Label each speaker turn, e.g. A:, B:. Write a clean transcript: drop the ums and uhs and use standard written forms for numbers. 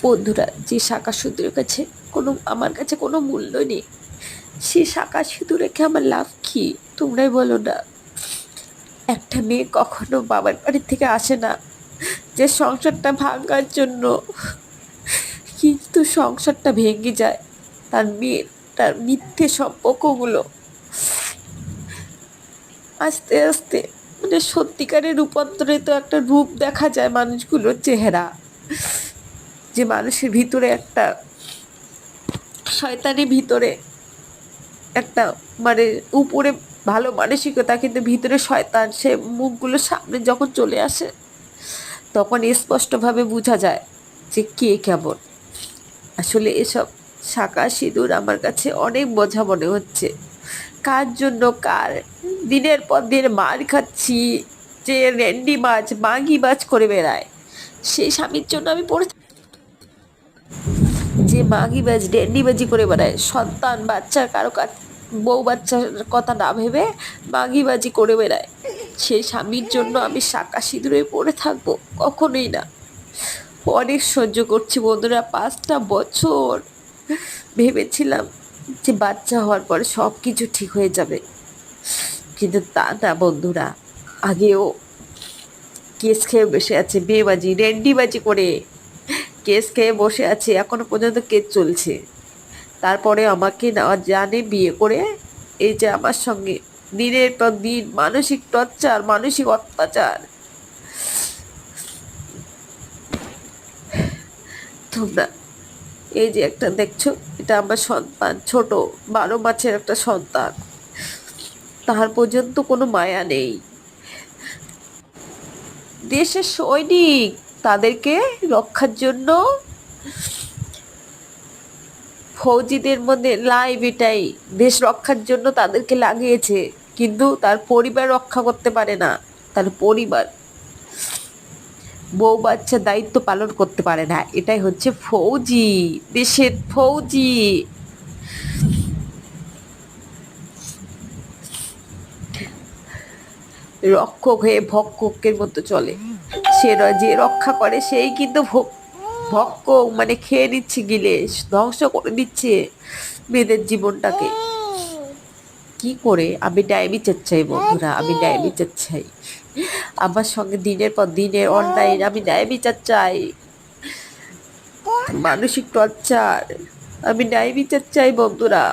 A: বন্ধুরা, যে শাঁখা সিঁদুরের কাছে আমার কাছে কোনো মূল্য নেই, সে শাঁখা সিঁদুর রেখে আমার লাভ কি? তোমরাই বলো না। একটা মেয়ে কখনো বাবার বাড়ি থেকে আসে না যে সংসারটা ভাঙার জন্য, কিন্তু সংসারটা ভেঙে যায় তার মিথ্যে সম্পর্কগুলো আস্তে আস্তে, মানে সত্যিকারের রূপান্তরিত একটা রূপ দেখা যায় মানুষগুলোর চেহারা, যে মানুষের ভিতরে একটা শয়তানের ভিতরে একটা, মানে উপরে ভালো মানসিকতা কিন্তু ভিতরে শয়তান, সে মুখগুলো সামনে যখন চলে আসে তখন স্পষ্টভাবে বোঝা যায় যে কে কেমন। আসলে এসব শাঁখা সিঁদুর আমার কাছে অনেক বোঝা মনে হচ্ছে। কার জন্য কার দিনের পর দিন মার খাচ্ছি, যে রেন্ডি মাছ মাগি বাজ করে বেড়ায় সেই স্বামীর জন্য আমি পড়ে, যে মাগি বাজ ডেন্ডিবাজি করে বেড়ায়, সন্তান বাচ্চার কারো বউ বাচ্চার কথা না ভেবে মাগিবাজি করে বেড়ায়, সেই স্বামীর জন্য আমি শাঁখা সিঁদুরে পড়ে থাকবো? কখনোই না। অনেক সহ্য করছি বন্ধুরা, 5টা বছর ভেবেছিলাম যে বাচ্চা হওয়ার পরে সব কিছু ঠিক হয়ে যাবে, কিন্তু তা না বন্ধুরা। আগেও কেস খেয়ে বসে আছে, বেবাজি রেন্ডিবাজি করে কেস খেয়ে বসে আছে, এখনো পর্যন্ত কেস চলছে। তারপরে আমাকে না জানে বিয়ে করে এই যে আমার সঙ্গে দিনের পর দিন মানসিক টর্চার, মানসিক অত্যাচার। তোমরা এই যে একটা দেখছো, এটা আমার সন্তান, ছোট 12 মাসের একটা সন্তান, তার পর্যন্ত কোনো মায়া নেই। দেশের সৈনিক, তাদেরকে রক্ষার জন্য ফৌজিদের মধ্যে লাইভ, এটাই দেশ রক্ষার জন্য তাদেরকে লাগিয়েছে, কিন্তু তার পরিবার রক্ষা করতে পারে না। তার পরিবার, বউ বাচ্চা দায়িত্ব পালন করতে পারে না। এটাই হচ্ছে ফৌজি, দেশের ফৌজি। রক্ষক হয়ে ভক্ষকের মতো চলে। যে রক্ষা করে সেই কিন্তু ভক্ষক, মানে খেয়ে নিচ্ছে, গিলে ধ্বংস করে দিচ্ছে মেয়েদের জীবনটাকে। কি করে? আমি ন্যায় বিচার চাই বন্ধুরা, আমি ন্যায় বিচার চাই। আমার সঙ্গে দিনের পর দিনের অনলাইন, আমি ন্যায় বিচার চাই। মানসিক টর্চার, আমি ন্যায় বিচার চাই বন্ধুরা।